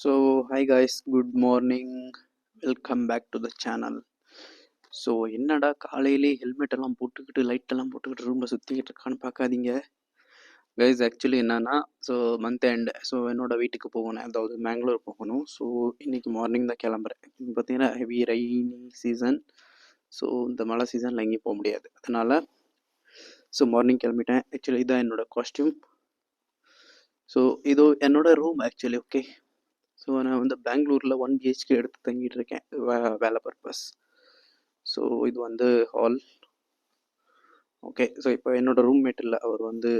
So, hi guys, good morning. Welcome back to the channel. So என்னடா காலையிலே helmet எல்லாம் போட்டுக்கிட்டு லைட் எல்லாம் போட்டுக்கிட்டு ரூமில் சுற்றிக்கிட்டு இருக்கான்னு பார்க்காதீங்க கைஸ். ஆக்சுவலி என்னன்னா, ஸோ மந்த் எண்ட், ஸோ என்னோட வீட்டுக்கு போகணும், அதாவது மேங்களூர் போகணும். ஸோ இன்னைக்கு மார்னிங் தான் கிளம்புறேன். பார்த்தீங்கன்னா ஹெவி ரெய்னி சீசன். ஸோ இந்த மழை சீசனில் எங்கேயும் போக முடியாது, அதனால் ஸோ மார்னிங் கிளம்பிட்டேன். ஆக்சுவலி இதான் என்னோட காஸ்டியூம். ஸோ இது என்னோட ரூம் ஆக்சுவலி. ஓகே, ஸோ நான் வந்து பெங்களூரில் 1 BHK எடுத்து தங்கிட்டு இருக்கேன் வேலை பர்பஸ். ஸோ இது வந்து ஹால். ஓகே, ஸோ இப்போ என்னோட ரூம்மேட் இல்லை, அவர் வந்து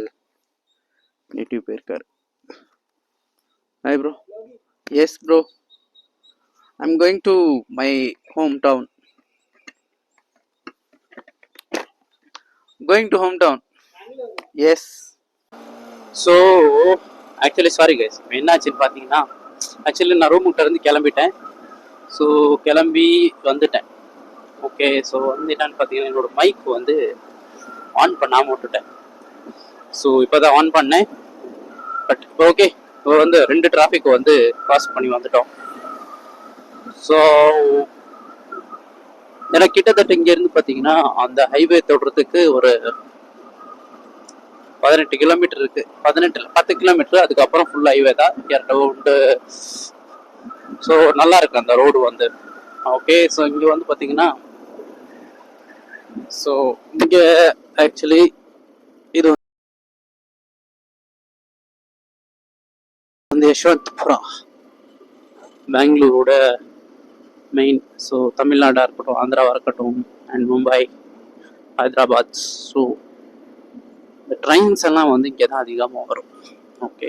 நேட்டிவ் போயிருக்கார். Hi bro. Yes bro, I'm going to my home town. Yes. So actually sorry guys, என்னாச்சுன்னு பார்த்தீங்கன்னா, ஆக்சுவலி நான் ரூம் கிட்ட இருந்து கிளம்பிட்டேன். ஸோ கிளம்பி வந்துட்டேன். ஓகே, ஸோ வந்து என்னன்னு பார்த்தீங்கன்னா, என்னோட மைக் வந்து ஆன் பண்ணாமல் விட்டுட்டேன். ஸோ இப்போ தான் ஆன் பண்ணேன். பட் இப்போ ஓகே, இப்போ வந்து 2 டிராஃபிக் வந்து கிராஸ் பண்ணி வந்துட்டோம். ஸோ எனக்கு கிட்டத்தட்ட இங்கேருந்து பார்த்தீங்கன்னா அந்த ஹைவே தொடுறதுக்கு ஒரு 18 கிலோமீட்டர் இருக்கு. 10 கிலோமீட்டர், அதுக்கப்புறம் ஃபுல் ஹைவே தான். உண்டு. ஸோ நல்லா இருக்கு அந்த ரோடு வந்து. ஓகே, ஸோ இங்கே வந்து பார்த்தீங்கன்னா, ஸோ இங்கே ஆக்சுவலி இது வந்து யஷ்வந்த்புரா, பெங்களூரோட மெயின். ஸோ தமிழ்நாடாக இருக்கட்டும், ஆந்திராவாக இருக்கட்டும், அண்ட் மும்பை, ஹைதராபாத். ஸோ இந்த ட்ரெயின்ஸ் எல்லாம் வந்து இங்கே தான் அதிகமாக வரும். ஓகே,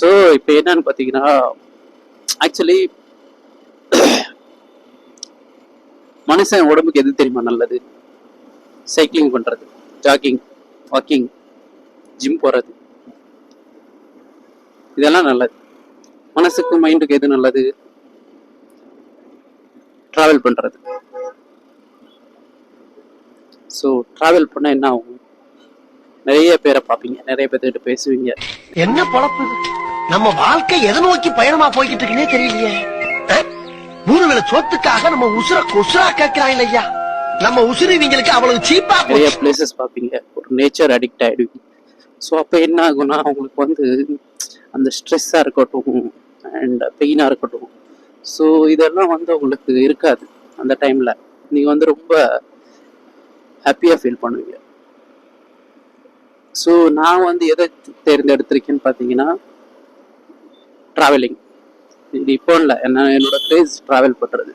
ஸோ இப்போ என்னன்னு பார்த்தீங்கன்னா, ஆக்சுவலி மனுஷன் உடம்புக்கு எது தெரியுமா நல்லது? சைக்கிளிங் பண்ணுறது, ஜாகிங், வாக்கிங், ஜிம் போகிறது, இதெல்லாம் நல்லது. மனசுக்கு மைண்டுக்கு எது நல்லது? ட்ராவல் பண்ணுறது. ஸோ ட்ராவல் பண்ணால் என்ன ஆகும்? நிறைய பேரை பார்ப்பீங்க, நிறைய பேர்கிட்ட பேசுவீங்க. என்ன பொழப்பு நம்ம வாழ்க்கை எதை நோக்கி பயணமா போய்கிட்டு இருக்குன்னே தெரியலையே. மூணுவேளை சோத்துக்காக நம்ம உசுரா கேட்கிறாங்க ஐயா. நம்ம உசுறு இவங்களுக்கு அவ்வளவு சீப்பா. நிறைய பிளேசஸ் பார்ப்பீங்க, ஒரு நேச்சர் அடிக்ட் ஆயிடுவீங்க. ஸோ அப்போ என்ன ஆகும்னா, உங்களுக்கு வந்து அந்த ஸ்ட்ரெஸ்ஸாக இருக்கட்டும் அண்ட் பெயினாக இருக்கட்டும், ஸோ இதெல்லாம் வந்து உங்களுக்கு இருக்காது. அந்த டைமில் நீங்கள் வந்து ரொம்ப ஹாப்பியாக ஃபீல் பண்ணுவீங்க. ஸோ நான் வந்து எதை தேர்ந்தெடுத்திருக்கேன்னு பார்த்தீங்கன்னா, ட்ராவலிங். இது இப்போ இல்லை, என்னோட கிரேஸ் ட்ராவல் பண்ணுறது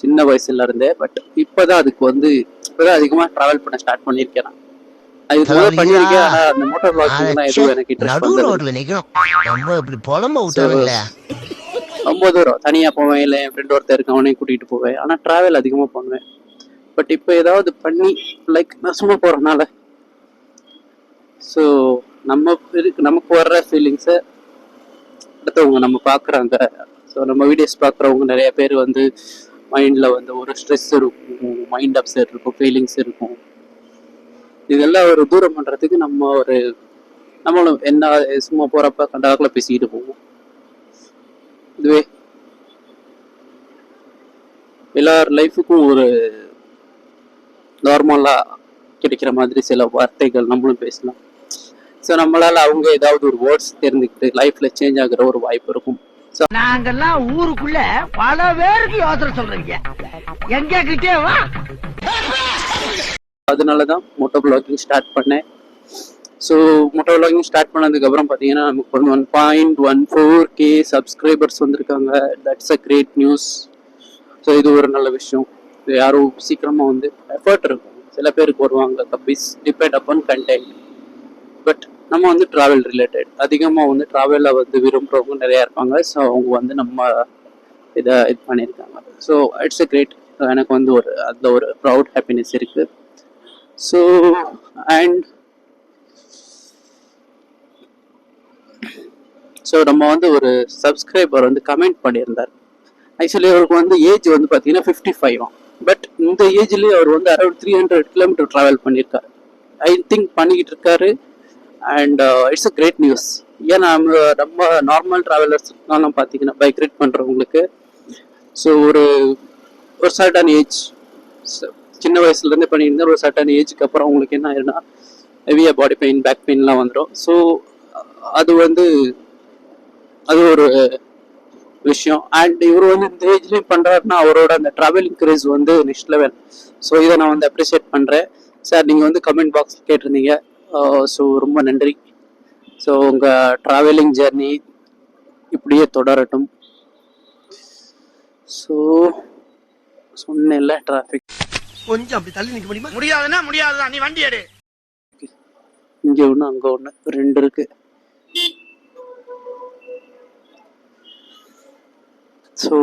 சின்ன வயசுல இருந்தே. பட் இப்போதான் அதுக்கு வந்து இப்போதான் அதிகமாக ட்ராவல் பண்ண ஸ்டார்ட் பண்ணியிருக்கேன். நான் அதுக்கு முதல்ல பண்ணியிருக்கேன், ஆனால் அந்த மோட்டார் பிளாகிங்லாம் எதுவும் எனக்கு இன்ட்ரெஸ்ட் ரொம்ப தூரம் தனியாக போவேன், இல்லை என் ஃப்ரெண்ட் ஒருத்தர் இருக்கு, அவனையும் கூட்டிகிட்டு போவேன். ஆனால் ட்ராவல் அதிகமாக பண்ணுவேன். பட் இப்போ ஏதாவது பண்ணி லைக் நான் சும்மா போகிறதுனால, ஸோ நமக்கு வர்ற ஃபீலிங்ஸை அடுத்தவங்க நம்ம பார்க்குறாங்க. ஸோ நம்ம வீடியோஸ் பார்க்குறவங்க நிறைய பேர் வந்து மைண்டில் வந்து ஒரு ஸ்ட்ரெஸ் இருக்கும், மைண்ட் அப்செட் இருக்கும், ஃபீலிங்ஸ் இருக்கும். இதெல்லாம் ஒரு தூரம் பண்ணுறதுக்கு நம்மளும் என்ன சும்மா போகிறப்ப கண்டாக்கில் பேசிக்கிட்டு போவோம். இதுவே எல்லார் லைஃபுக்கும் ஒரு நார்மலாக கிடைக்கிற மாதிரி சில வார்த்தைகள் நம்மளும் பேசலாம். ஸோ நம்மளால அவங்க ஏதாவது ஒரு வேர்ட்ஸ் தெரிஞ்சுக்கிட்டு லைஃப்ல சேஞ்ச் ஆகுற ஒரு வாய்ப்பு இருக்கும். நாங்கெல்லாம் ஊருக்குள்ள பல பேருக்கு யோசனை சொல்றீங்க, எங்க கிட்டே வா. அதனாலதான் மோட்டோ பிளாகிங் ஸ்டார்ட் பண்ணேன். ஸோ மோட்டோ பிளாகிங் ஸ்டார்ட் பண்ணதுக்கப்புறம் பார்த்தீங்கன்னா, நமக்கு வந்து 1.14K சப்ஸ்கிரைபர்ஸ் வந்திருக்காங்க. That's a great news. So இது ஒரு நல்ல விஷயம். யாரும் சீக்கிரமா வந்து எஃபர்ட் இருக்கும், சில பேருக்கு வருவாங்க. Guppies depend upon content. But நம்ம வந்து ட்ராவல் ரிலேட்டட் அதிகமாக வந்து ட்ராவலில் வந்து விரும்புகிறவங்க நிறையா இருப்பாங்க. ஸோ அவங்க வந்து நம்ம இது பண்ணியிருக்காங்க. So it's a great. எனக்கு வந்து அதில் ஒரு ப்ரவுட் ஹாப்பினஸ் இருக்குது. ஸோ அண்ட் ஸோ நம்ம வந்து ஒரு சப்ஸ்கிரைபர் வந்து கமெண்ட் பண்ணியிருந்தார். ஆக்சுவலி அவருக்கு வந்து ஏஜ் வந்து பார்த்தீங்கன்னா 55. பட் இந்த ஏஜ்லேயே அவர் வந்து அரௌண்ட் 300 கிலோமீட்டர் ட்ராவல் பண்ணியிருக்காரு. ஐ திங்க் பண்ணிக்கிட்டு இருக்காரு. And it's a great news. ஏன்னா நம்ம நார்மல் ட்ராவலர்ஸ்லாம் பார்த்தீங்கன்னா பைக் ரைட் பண்ணுறவங்களுக்கு ஸோ ஒரு சர்டன் ஏஜ், சின்ன வயசுலேருந்து பண்ணியிருந்தா ஒரு சர்டன் ஏஜுக்கு அப்புறம் அவங்களுக்கு என்ன ஆயிருன்னா ஹெவியாக பாடி பெயின், பேக் பெயின்லாம் வந்துடும். ஸோ அது அது ஒரு விஷயம். அண்ட் இவர் இந்த ஏஜ்லேயும் பண்ணுறாருன்னா அவரோட அந்த travelling grace next level. So இதை நான் அப்ரிஷியேட் பண்ணுறேன் சார். நீங்கள் கமெண்ட் பாக்ஸ் கேட்டிருந்தீங்க, ஸோ ரொம்ப நன்றி. ஸோ உங்கள் ட்ராவலிங் ஜர்னி இப்படியே தொடரட்டும். ஸோ சொன்னேன்ல டிராஃபிக் கொஞ்சம் அப்படி தள்ளி நிக்க முடியுமா? முடியாதுன்னா முடியாதுதான், நீ வண்டி எடு. இங்கே ஒன்று அங்கே ஒன்று 2 இருக்கு. ஸோ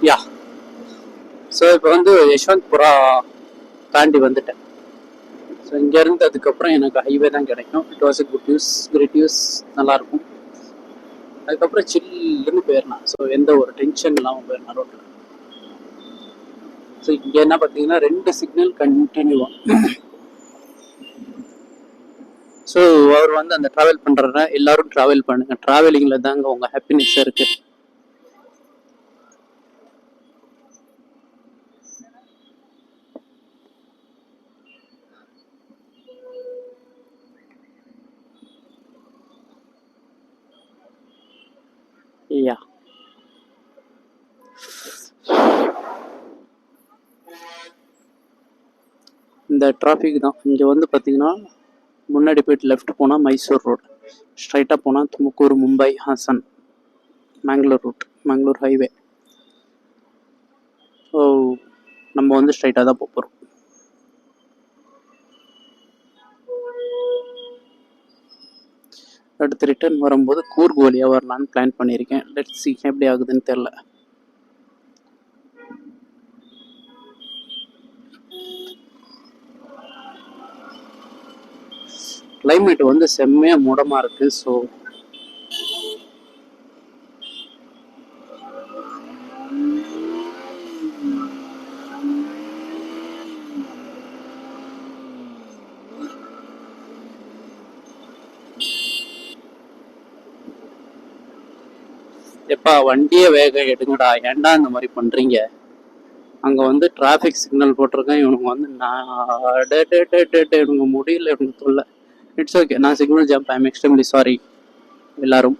யா ஸோ இப்போ யஷ்வந்த்புரா தாண்டி வந்துட்டேன். ஸோ இங்கேருந்து அதுக்கப்புறம் எனக்கு ஹைவே தான் கிடைக்கும். It was a good news, great news, நல்லாயிருக்கும். அதுக்கப்புறம் சில்லுன்னு போயிடலாம். ஸோ எந்த ஒரு டென்ஷன் இல்லாமல் போயிடலாம் ரோட்டில். ஸோ இங்கே என்ன பார்த்தீங்கன்னா 2 சிக்னல் கண்டினியூவாக. ஸோ அவர் அந்த ட்ராவல் பண்ணுறத எல்லாரும் ட்ராவல் பண்ணுங்க. ட்ராவலிங்கில் தாங்க உங்கள் ஹாப்பினஸ் இருக்குது. யா இந்த டிராஃபிக் தான். இங்கே பார்த்தீங்கன்னா முன்னாடி போயிட்டு லெஃப்ட் போனால் மைசூர் ரோடு, ஸ்ட்ரைட்டாக போனால் Tumkur, Mumbai, Hassan, Mangalore route, Mangalore highway. So நம்ம ஸ்ட்ரைட்டாக தான் போகிறோம். அடுத்து ரிட்டர்ன் வரும்போது கூர்க் வழியாக வரலான்னு பிளான் பண்ணியிருக்கேன். லெட்ஸ் சி எப்படி ஆகுதுன்னு தெரில. கிளைமேட் செம்மையாக மூடமாக இருக்குது. ஸோ எப்பா வண்டியை வேகம் எடுங்கடா, ஏன்டா இந்த மாதிரி பண்ணுறீங்க? அங்கே டிராஃபிக் சிக்னல் போட்டிருக்கேன். இவனுங்க இவனுங்க முடியல, இவனுக்கு சொல்ல. இட்ஸ் ஓகே, நான் signal jump. I am extremely sorry எல்லாரும்.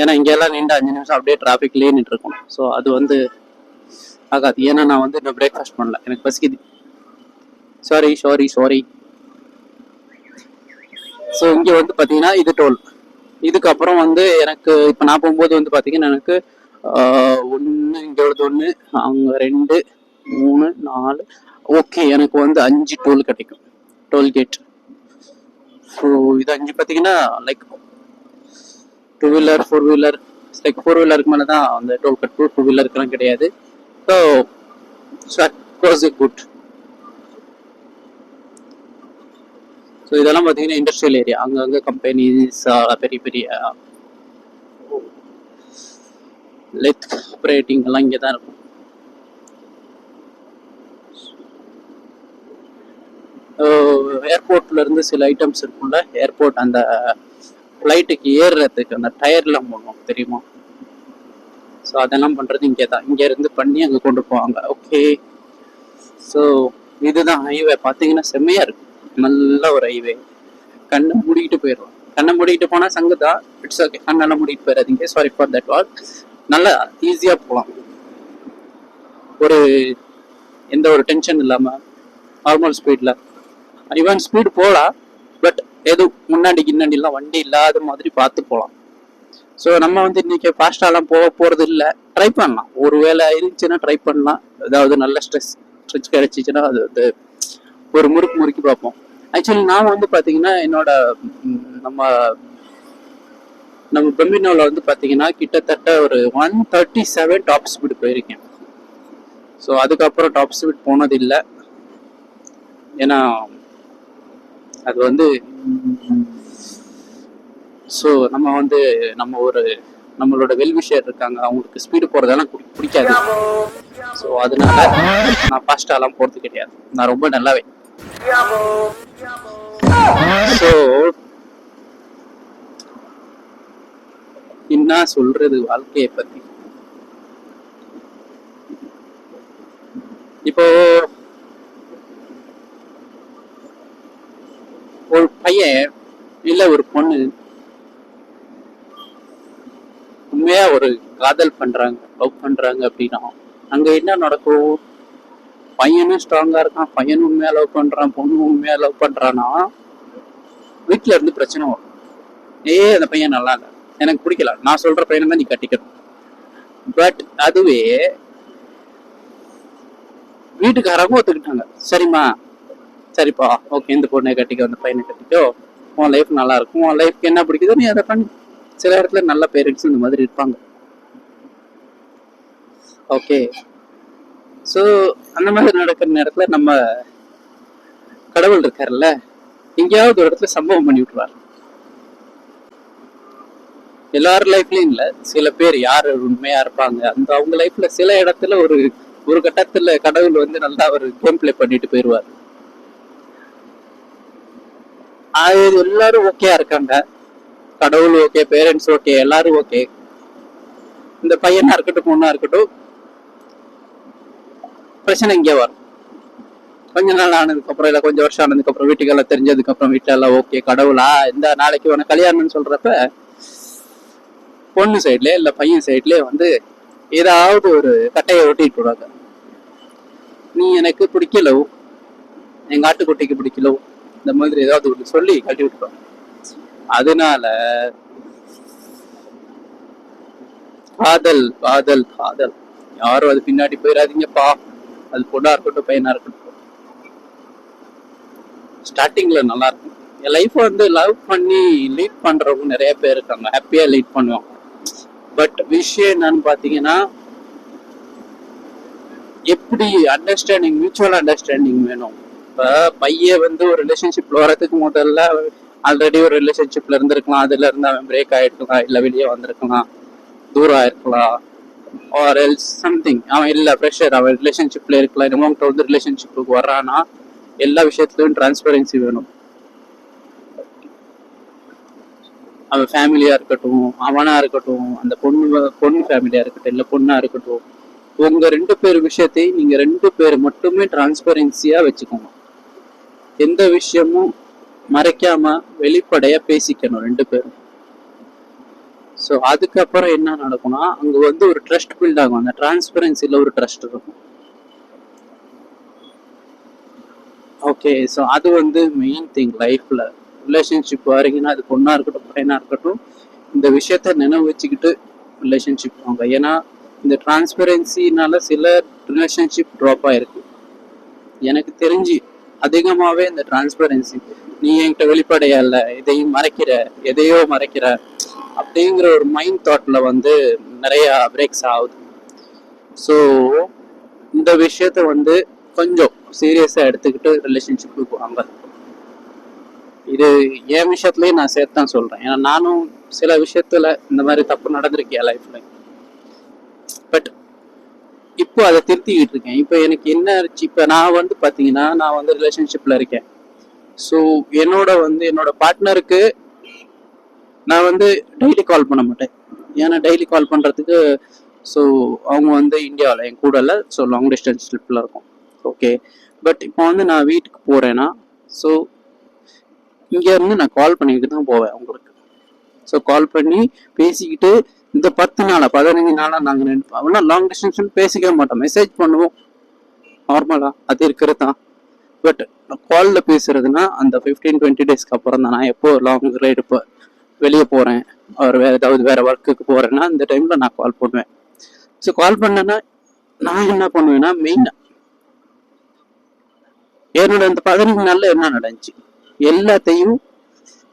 ஏன்னா இங்கெல்லாம் நின்று 5 நிமிஷம் அப்படியே டிராஃபிக்லேயே நின்று இருக்கணும். ஸோ அது ஆகாது. ஏன்னா நான் இன்னும் பிரேக்ஃபாஸ்ட் பண்ணல, எனக்கு பசிக்குது. Sorry sorry sorry. ஸோ இங்கே பார்த்தீங்கன்னா இது டோல். இதுக்கப்புறம் எனக்கு இப்போ நான் போகும்போது பார்த்தீங்கன்னா எனக்கு 1 இங்கே 1, அங்கே 2, 3, 4, ஓகே எனக்கு 5 டோல் கிடைக்கும், டோல்கேட். ஸோ இது 5 பார்த்தீங்கன்னா லைக் 2 வீலர் 4 வீலர், லைக் 4 வீலருக்கு மேலே தான் அந்த டோல் கட். 2 வீலருக்குலாம் கிடையாது. So was it good. So இதெல்லாம் பார்த்தீங்கன்னா இண்டஸ்ட்ரியல் ஏரியா. அங்கங்கே கம்பெனிஸ், பெரிய பெரிய லெத் ஆப்ரேட்டிங் எல்லாம் இங்கே தான் இருக்கும். ஏர்போர்ட்ல இருந்து சில ஐட்டம்ஸ் இருக்கும்ல, ஏர்போர்ட் அந்த ஃப்ளைட்டுக்கு ஏறுறதுக்கு அந்த டயர்லாம் போடணும் தெரியுமா? ஸோ அதெல்லாம் பண்ணுறது இங்கே தான். இங்கேருந்து பண்ணி அங்கே கொண்டு போவாங்க. ஓகே, ஸோ இதுதான் ஹைவே. பார்த்தீங்கன்னா செம்மையாக இருக்கு, நல்ல ஒரு ஹைவே. கண்ணை மூடிக்கிட்டு போயிடுவோம். கண்ணை மூடிக்கிட்டு போனால் சங்கு தான். இட்ஸ் ஓகே, கண்ணெல்லாம் மூடிட்டு போயிடாதீங்க, சாரி ஃபார் தட் வால். நல்லா ஈஸியாக போகலாம், ஒரு எந்த ஒரு டென்ஷன் இல்லாமல் நார்மல் ஸ்பீடில். ஈவன் ஸ்பீடு போகலாம், பட் எதுவும் முன்னாடி கின்னாடிலாம் வண்டி இல்லாத மாதிரி பார்த்து போகலாம். ஸோ நம்ம இன்னைக்கு ஃபாஸ்ட்டாலாம் போகிறது இல்லை. ட்ரை பண்ணலாம், ஒரு வேளை இருந்துச்சுன்னா ட்ரை பண்ணலாம். ஏதாவது நல்ல ஸ்ட்ரெச் கிடைச்சிச்சுன்னா அது ஒரு முறுக்கி பார்ப்போம். ஆக்சுவலி நான் பார்த்தீங்கன்னா என்னோட நம்ம பெம்பினோவில் பார்த்தீங்கன்னா கிட்டத்தட்ட ஒரு 137 டாப் ஸ்பீடு போயிருக்கேன். ஸோ அதுக்கப்புறம் டாப் ஸ்பீட் போனது இல்லை. ஏன்னா அது வந்து ஸோ நம்ம வந்து நம்மளோட வெல்விஷர் இருக்காங்க, அவங்களுக்கு ஸ்பீடு போறதெல்லாம் பிடிக்காது. ஸோ அதனால நான் ஃபாஸ்டாலாம் போறது கிடையாது, நான் ரொம்ப நல்லாவே. ஸோ என்ன சொல்றது வாழ்க்கையை பத்தி, இப்போ ஒரு பையன் இல்ல ஒரு பொண்ணு உண்மையா ஒரு காதல் பண்றாங்க, லவ் பண்றாங்க அப்படின்னா அங்க என்ன நடக்கும்? பையனும் ஸ்ட்ராங்கா இருக்கான், பையனும் உண்மையா லவ் பண்றான், பொண்ணு உண்மையா லவ் பண்றான்னா வீட்டுல இருந்து பிரச்சனை வரும். அந்த பையன் நல்லா இல்ல, எனக்கு பிடிக்கல, நான் சொல்ற பையனை தான் நீ கட்டிக்கணும். பட் அதுவே வீட்டுக்காரங்க ஒத்துக்கிட்டாங்க, சரிம்மா சரிப்பா ஓகே இந்த பொண்ணை கட்டிக்கோ, அந்த பையனை கட்டிக்கோ, உன் லைஃப் நல்லா இருக்கும், உன் லைஃப்க்கு என்ன பிடிக்குதோ நீ அதை பண்ணி. சில இடத்துல நல்ல பேரண்ட்ஸ் இந்த மாதிரி இருப்பாங்க. ஓகே, ஸோ அந்த மாதிரி நடக்கிற நேரத்துல நம்ம கடவுள் இருக்காருல்ல, எங்கேயாவது ஒரு இடத்துல சம்பவம் பண்ணி விட்டுருவார். எல்லாரும் லைஃப்லயும் இல்ல, சில பேர் யாரு உண்மையா இருப்பாங்க அந்த அவங்க லைஃப்ல சில இடத்துல ஒரு கட்டத்துல கடவுள் வந்து நல்லா ஒரு கேம் பிளே பண்ணிட்டு போயிடுவார். அது எல்லாரும் ஓகேயா இருக்காங்க, கடவுள் ஓகே, பேரண்ட்ஸ் ஓகே, எல்லாரும் ஓகே. இந்த பையனா இருக்கட்டும் பொண்ணா இருக்கட்டும் பிரச்சனை இங்கே வரும். கொஞ்ச நாள் ஆனதுக்கு அப்புறம் இல்ல கொஞ்சம் வருஷம் ஆனதுக்கு அப்புறம் வீட்டுக்கெல்லாம் தெரிஞ்சதுக்கு அப்புறம் வீட்டுல எல்லாம் ஓகே, கடவுளா இந்த நாளைக்கு உனக்கு கல்யாணம்னு சொல்றப்ப பொண்ணு சைட்லயே இல்ல பையன் சைட்லயே வந்து ஏதாவது ஒரு கட்டையை ஒட்டிட்டு விடுவாங்க. நீ எனக்கு பிடிக்கலோ, எங்க ஆட்டுக்குட்டிக்கு பிடிக்கலோ, இந்த மாதிரி ஏதாவது ஒன்று சொல்லி கட்டி விட்டுருவாங்க. அதனால காதல் காதல் காதல் யாரும் அது பின்னாடி போயிடாதீங்கப்பா. அது பொண்ணா இருக்கட்டும் பையனா இருக்கட்டும், ஸ்டார்டிங்ல நல்லா இருக்கும். என் லைஃப் வந்து லவ் பண்ணி லீட் பண்றவங்க நிறைய பேர் இருக்காங்க, ஹாப்பியா லீட் பண்ணுவாங்க. பட் விஷயம் என்னன்னு பாத்தீங்கன்னா, எப்படி அண்டர்ஸ்டாண்டிங், மியூச்சுவல் அண்டர்ஸ்டாண்டிங் வேணும். இப்ப பையன் வந்து ஒரு ரிலேஷன்ஷிப்ல வரதுக்கு முதல்ல ஆல்ரெடி ஒரு ரிலேஷன்ஷிப்ல இருந்திருக்கலாம், அதுல இருந்து அவன் பிரேக் ஆயிருக்கலாம், இல்ல வெளியே வந்திருக்கலாம், தூரம் ஆயிருக்கலாம், ஆர் எல்ஸ் சம்திங் அவன் இல்ல ப்ரெஷர், அவன் ரிலேஷன்ஷிப்ல இருக்கலாம். இவங்கிட்ட வந்து ரிலேஷன்ஷிப்புக்கு வர்றான்னா எல்லா விஷயத்துலயும் டிரான்ஸ்பரன்சி வேணும். அவன் ஃபேமிலியா இருக்கட்டும், அவனா இருக்கட்டும், அந்த பொண்ணு ஃபேமிலியா இருக்கட்டும், இல்ல பொண்ணா இருக்கட்டும், உங்க 2 பேர் விஷயத்தையும் நீங்க 2 பேர் மட்டுமே டிரான்ஸ்பரன்சியா வச்சுக்கோங்க. எந்த விஷயமும் மறைக்காம வெளிப்படையா பேசிக்கணும் 2 பேரும். ஸோ அதுக்கப்புறம் என்ன நடக்கும்னா அங்க வந்து ஒரு ட்ரஸ்ட் பில்ட் ஆகும். அந்த டிரான்ஸ்பரன்சில ஒரு ட்ரஸ்ட் இருக்கும். ஓகே, ஸோ அது வந்து மெயின் திங் லைஃப்ல. ரிலேஷன்ஷிப் வரீங்கன்னா அது பொண்ணா இருக்கட்டும் பையனா இருக்கட்டும், இந்த விஷயத்த நினைவு வச்சுக்கிட்டு ரிலேஷன்ஷிப் வாங்க. ஏன்னா இந்த டிரான்ஸ்பரன்சினால சில ரிலேஷன்ஷிப் ட்ராப் ஆயிருக்கு. எனக்கு தெரிஞ்சு அதிகமாவே இந்த டிரான்ஸ்பரன்சி, நீ என்கிட்ட வெளிப்படையா இல்ல, எதையோ மறைக்கிற அப்படிங்கிற ஒரு மைண்ட் தாட்ல வந்து நிறைய பிரேக்ஸ் ஆகுது. ஸோ இந்த விஷயத்த வந்து கொஞ்சம் சீரியஸா எடுத்துக்கிட்டு ரிலேஷன்ஷிப்புக்கு வாங்க. இது என் விஷயத்துலயும் நான் சேர்த்து தான் சொல்றேன். ஏன்னா நானும் சில விஷயத்துல இந்த மாதிரி தப்பு நடந்திருக்கேன் லைஃப்ல. பட் இப்போ அதை திருத்திக்கிட்டு இருக்கேன். இப்போ எனக்கு என்ன ஆச்சு, இப்போ நான் வந்து பாத்தீங்கன்னா நான் வந்து ரிலேஷன்ஷிப்ல இருக்கேன். ஸோ என்னோட பார்ட்னருக்கு நான் வந்து டெய்லி கால் பண்ண மாட்டேன். ஏன்னா டெய்லி கால் பண்றதுக்கு ஸோ அவங்க வந்து இந்தியாவில் என் கூட இல்லை, ஸோ லாங் டிஸ்டன்ஸ் ட்ரிப்பில் இருக்கும். ஓகே, பட் இப்போ வந்து நான் வீட்டுக்கு போகிறேன்னா ஸோ இங்கேருந்து நான் கால் பண்ணிக்கிட்டு தான் போவேன் அவங்களுக்கு. ஸோ கால் பண்ணி பேசிக்கிட்டு இந்த 10 நாளா 15 நாளா நாங்கள் 2 லாங் டிஸ்டன்ஸ் பேசிக்கவே மாட்டோம், மெசேஜ் பண்ணுவோம் நார்மலாக, அது இருக்கிறது தான். பட் காலில் பேசுறதுன்னா அந்த 15-20 டேஸ்க்கு அப்புறம் தான். நான் எப்போ லாங் ரைடு வெளியே போகிறேன், அவர் ஏதாவது வேற ஒர்க்குக்கு போகிறேன்னா இந்த டைமில் நான் கால் பண்ணுவேன். ஸோ கால் பண்ணேன்னா நான் என்ன பண்ணுவேன்னா மெயினாக என்னோட இந்த 15 நாளில் என்ன நடந்துச்சு எல்லாத்தையும்,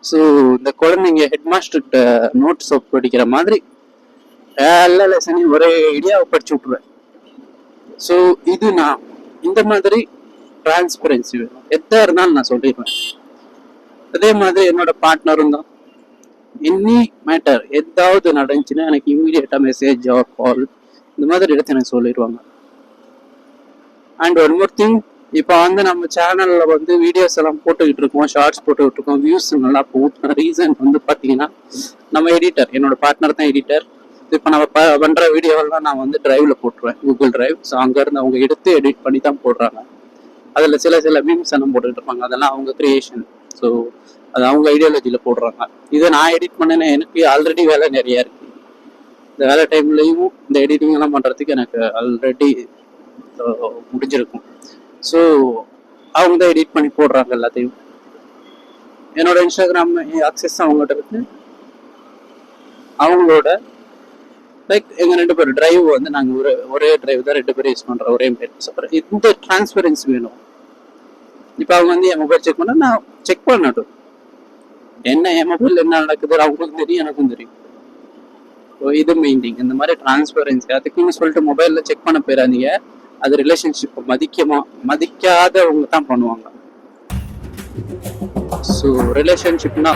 ஸோ இந்த குழந்தைங்க ஹெட் மாஸ்டர்கிட்ட நோட்ஸ் படிக்கிற மாதிரி எல்லா லெசனையும் ஒரே ஐடியாவை படிச்சு விட்டுருவேன். ஸோ இது நான் இந்த மாதிரி டிரான்ஸ்பரன்சி வேணும். எதா இருந்தாலும் நான் சொல்லிடுவேன். அதே மாதிரி என்னோட பார்ட்னரும் தான். எனி மேட்டர் ஏதாவது நடந்துச்சுன்னா எனக்கு இமீடியட்டா மெசேஜ் ஆர் கால் இந்த மாதிரி எடுத்து எனக்கு சொல்லிடுவாங்க. அண்ட் ஒன் மோர் திங், இப்போ வந்து நம்ம சேனல்ல வந்து வீடியோஸ் எல்லாம் போட்டுக்கிட்டு இருக்கோம், ஷார்ட்ஸ் போட்டுக்கிட்டு இருக்கோம், வியூஸ் நல்லா போட்டு ரீசன் வந்து பார்த்தீங்கன்னா நம்ம எடிட்டர், என்னோட பார்ட்னர் தான் எடிட்டர். இப்போ நம்ம பண்ற வீடியோவெல்லாம் நான் வந்து டிரைவ்ல போட்டுருவேன், கூகுள் டிரைவ். ஸோ அங்கேருந்து அவங்க எடுத்து எடிட் பண்ணி தான் போடுறாங்க. அதில் சில மீம்ஸ் எல்லாம் போட்டுக்கிட்டு இருப்பாங்க, அதெல்லாம் அவங்க கிரியேஷன். ஸோ அது அவங்க ஐடியாலஜியில் போடுறாங்க. இதை நான் எடிட் பண்ணேன்னா எனக்கு ஆல்ரெடி வேலை நிறையா இருக்கு. இந்த வேலை டைம்லையும் இந்த எடிட்டிங் எல்லாம் பண்ணுறதுக்கு எனக்கு ஆல்ரெடி முடிஞ்சிருக்கும். ஸோ அவங்க தான் எடிட் பண்ணி போடுறாங்க எல்லாத்தையும். என்னோட இன்ஸ்டாகிராம் ஆக்சஸ் அவங்ககிட்ட இருக்கு. அவங்களோட லைக் எங்கள் 2 பேர் டிரைவ் வந்து நாங்கள் ஒரே டிரைவ் தான் 2 பேரும் யூஸ் பண்ணுறோம், ஒரே பேர். இந்த டிரான்ஸ்பரன்சி வேணும். இப்போ அவங்க வந்து என் மொபைல் செக் பண்ணால் நான் செக் பண்ணட்டும், என்ன என் மொபைல் என்ன நடக்குது அவங்களுக்கும் தெரியும், எனக்கும் தெரியும். ஸோ இது மெயின்டிங். இந்த மாதிரி டிரான்ஸ்பரன்சி அதுக்குன்னு சொல்லிட்டு மொபைலில் செக் பண்ண போயிடாதீங்க. அது ரிலேஷன்ஷிப்பை மதிக்காதவங்க தான் பண்ணுவாங்க. ஸோ ரிலேஷன்ஷிப்னா